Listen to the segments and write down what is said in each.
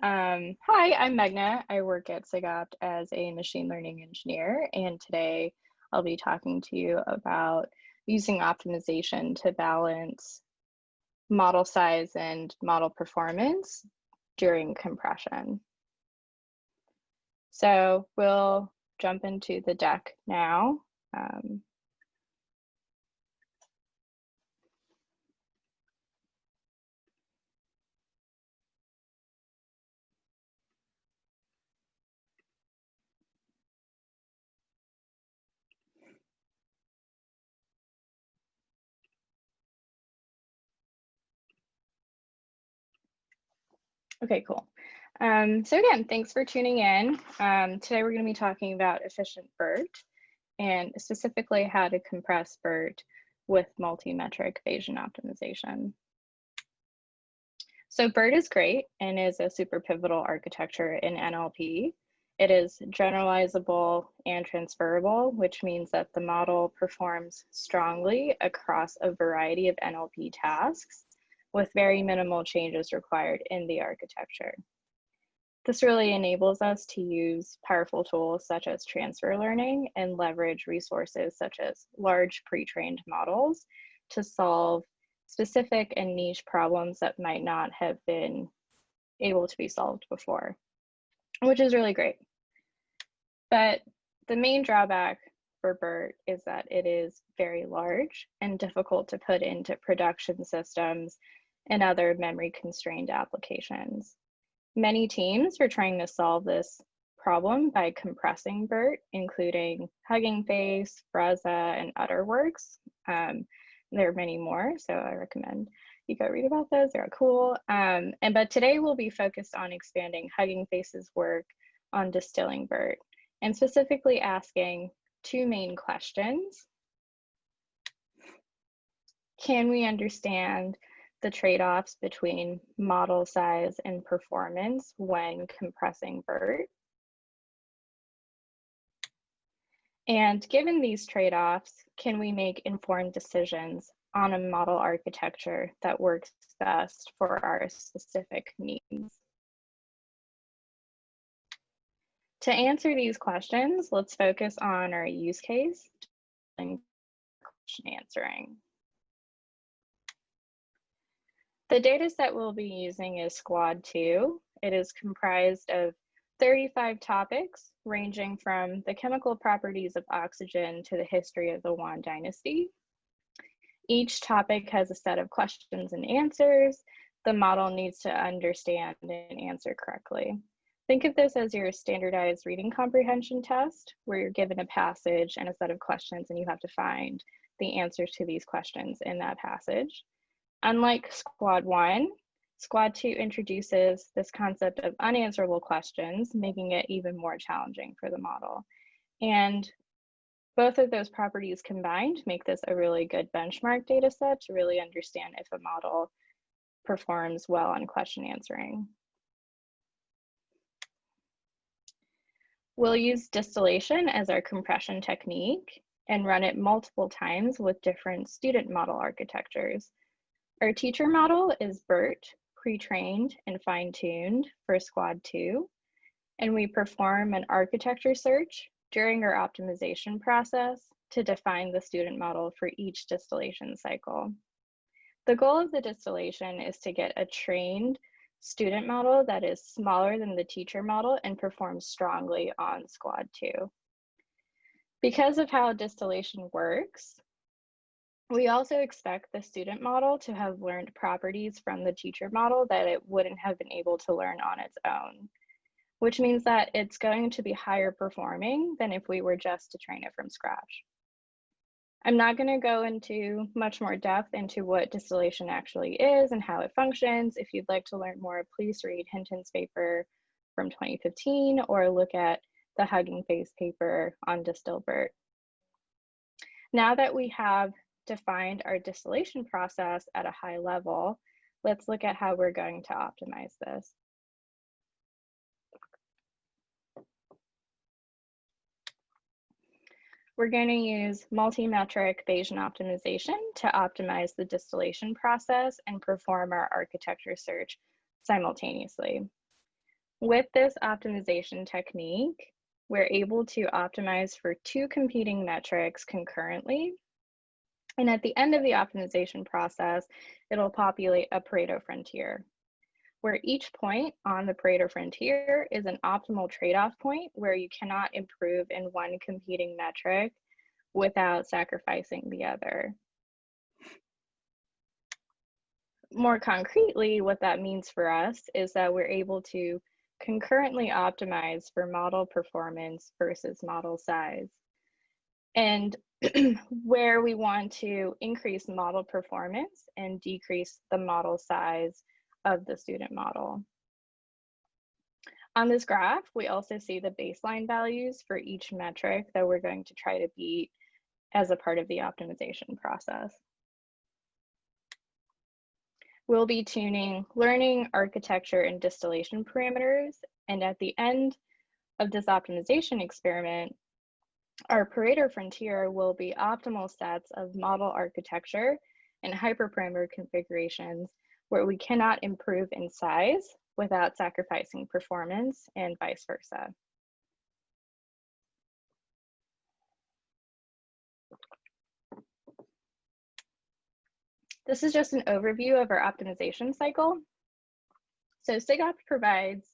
Hi, I'm Meghna. I work at SigOpt as a machine learning engineer, and today I'll be talking to you about using optimization to balance model size and model performance during compression. So we'll jump into the deck now. Okay, cool. So again, thanks for tuning in. Today we're going to be talking about efficient BERT and specifically how to compress BERT with multimetric Bayesian optimization. So BERT is great and is a super pivotal architecture in NLP. It is generalizable and transferable, which means that the model performs strongly across a variety of NLP tasks with very minimal changes required in the architecture. This really enables us to use powerful tools such as transfer learning and leverage resources such as large pre-trained models to solve specific and niche problems that might not have been able to be solved before, which is really great. But the main drawback for BERT is that it is very large and difficult to put into production systems and other memory constrained applications. Many teams are trying to solve this problem by compressing BERT, including Hugging Face, Brezza, and Utterworks. There are many more, so I recommend you go read about those. They're cool. But today we'll be focused on expanding Hugging Face's work on distilling BERT, and specifically asking two main questions. Can we understand the trade-offs between model size and performance when compressing BERT? And given these trade-offs, can we make informed decisions on a model architecture that works best for our specific needs? To answer these questions, let's focus on our use case and question answering. The data set we'll be using is Squad 2. It is comprised of 35 topics ranging from the chemical properties of oxygen to the history of the Yuan dynasty. Each topic has a set of questions and answers the model needs to understand and answer correctly. Think of this as your standardized reading comprehension test, where you're given a passage and a set of questions and you have to find the answers to these questions in that passage. Unlike Squad 1, Squad 2 introduces this concept of unanswerable questions, making it even more challenging for the model. And both of those properties combined make this a really good benchmark data set to really understand if a model performs well on question answering. We'll use distillation as our compression technique and run it multiple times with different student model architectures. Our teacher model is BERT, pre-trained and fine-tuned for Squad 2, and we perform an architecture search during our optimization process to define the student model for each distillation cycle. The goal of the distillation is to get a trained student model that is smaller than the teacher model and performs strongly on Squad 2. Because of how distillation works, we also expect the student model to have learned properties from the teacher model that it wouldn't have been able to learn on its own, which means that it's going to be higher performing than if we were just to train it from scratch. I'm not going to go into much more depth into what distillation actually is and how it functions. If you'd like to learn more, please read Hinton's paper from 2015 or look at the Hugging Face paper on Distill BERT. Now that we have defined our distillation process at a high level, let's look at how we're going to optimize this. We're going to use multimetric Bayesian optimization to optimize the distillation process and perform our architecture search simultaneously. With this optimization technique, we're able to optimize for two competing metrics concurrently. And at the end of the optimization process, it'll populate a Pareto frontier, where each point on the Pareto frontier is an optimal trade-off point where you cannot improve in one competing metric without sacrificing the other. More concretely, what that means for us is that we're able to concurrently optimize for model performance versus model size. And where we want to increase model performance and decrease the model size of the student model. On this graph, we also see the baseline values for each metric that we're going to try to beat as a part of the optimization process. We'll be tuning learning, architecture, and distillation parameters, and at the end of this optimization experiment, our Pareto frontier will be optimal sets of model architecture and hyperparameter configurations where we cannot improve in size without sacrificing performance, and vice versa. This is just an overview of our optimization cycle. So SigOpt provides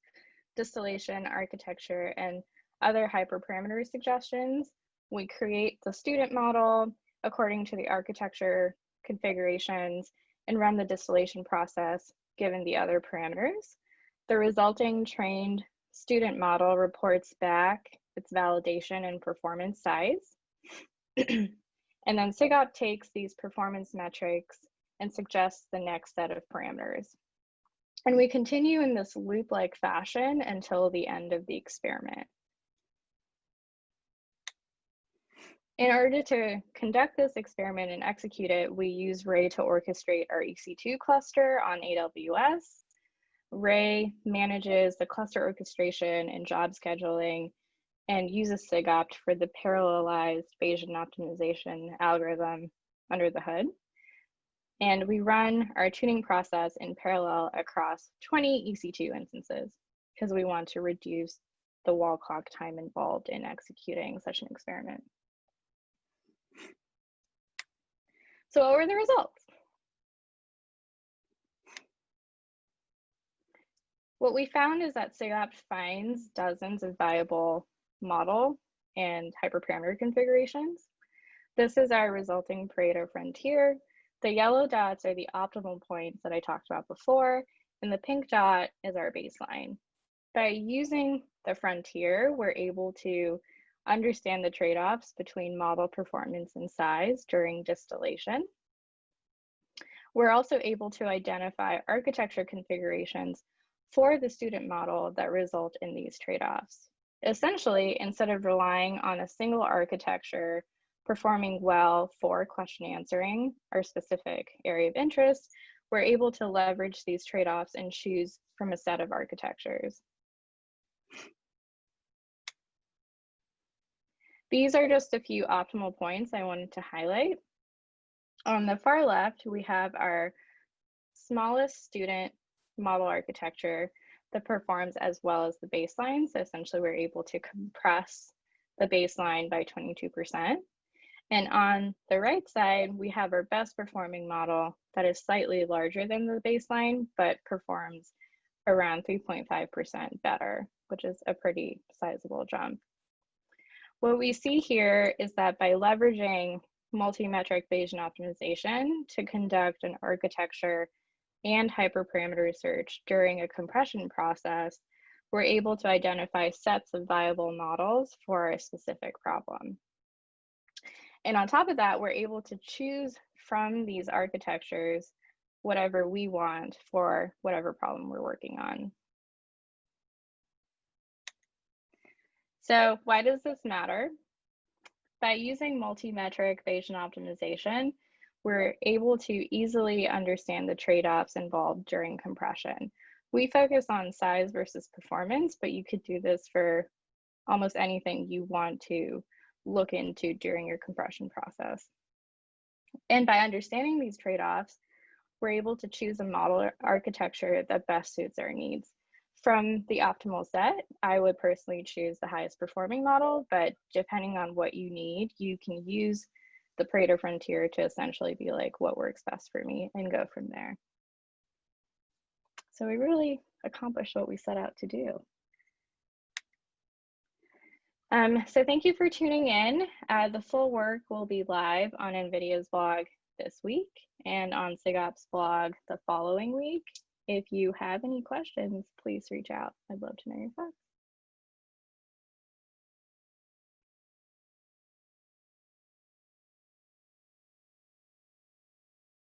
distillation, architecture, and other hyperparameter suggestions. We create the student model according to the architecture configurations and run the distillation process given the other parameters. The resulting trained student model reports back its validation and performance size. And then SigOpt takes these performance metrics and suggests the next set of parameters. And we continue in this loop-like fashion until the end of the experiment. In order to conduct this experiment and execute it, we use Ray to orchestrate our EC2 cluster on AWS. Ray manages the cluster orchestration and job scheduling and uses SigOpt for the parallelized Bayesian optimization algorithm under the hood. And we run our tuning process in parallel across 20 EC2 instances because we want to reduce the wall clock time involved in executing such an experiment. So what were the results? What we found is that SigOpt finds dozens of viable model and hyperparameter configurations. This is our resulting Pareto frontier. The yellow dots are the optimal points that I talked about before, and the pink dot is our baseline. By using the frontier, we're able to understand the trade-offs between model performance and size during distillation. We're also able to identify architecture configurations for the student model that result in these trade-offs. Essentially, instead of relying on a single architecture performing well for question answering, our specific area of interest, we're able to leverage these trade-offs and choose from a set of architectures. These are just a few optimal points I wanted to highlight. On the far left, we have our smallest student model architecture that performs as well as the baseline. So essentially, we're able to compress the baseline by 22%. And on the right side, we have our best performing model that is slightly larger than the baseline, but performs around 3.5% better, which is a pretty sizable jump. What we see here is that by leveraging multimetric Bayesian optimization to conduct an architecture and hyperparameter search during a compression process, we're able to identify sets of viable models for a specific problem. And on top of that, we're able to choose from these architectures whatever we want for whatever problem we're working on. So why does this matter? By using multimetric Bayesian optimization, we're able to easily understand the trade-offs involved during compression. We focus on size versus performance, but you could do this for almost anything you want to look into during your compression process. And by understanding these trade-offs, we're able to choose a model architecture that best suits our needs. From the optimal set, I would personally choose the highest performing model, but depending on what you need, you can use the Pareto frontier to essentially be like, what works best for me, and go from there. So we really accomplished what we set out to do. So thank you for tuning in. The full work will be live on NVIDIA's blog this week and on SigOpt's blog the following week. If you have any questions, please reach out. I'd love to know your thoughts.